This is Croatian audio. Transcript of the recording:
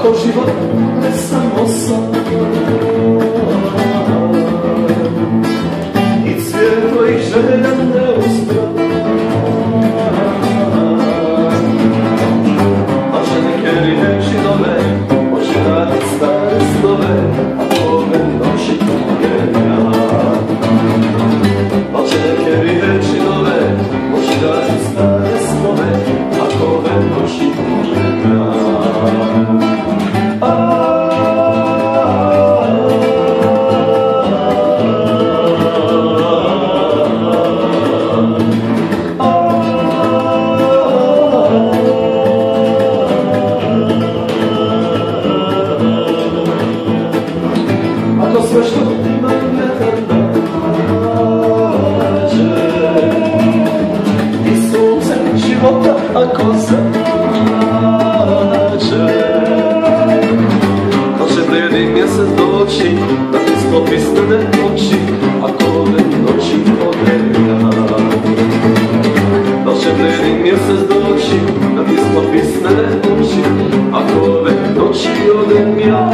ako život ne samo san i cvijet tvojih želja ne uspra. Može neke riječi nove, može radit stare snove, a ove noći moje ja. Može neke riječi nove, može radit stare snove, a ove noći moje ja. Ako sve što imam nekad nađe i sunce života ako zađe, ko će blijedi mjesec doći da ti sklopi strne oči ako ove noći odem ja. Ko će blijedi mjesec doći da ti sklopi strne oči ako ove noći odem ja.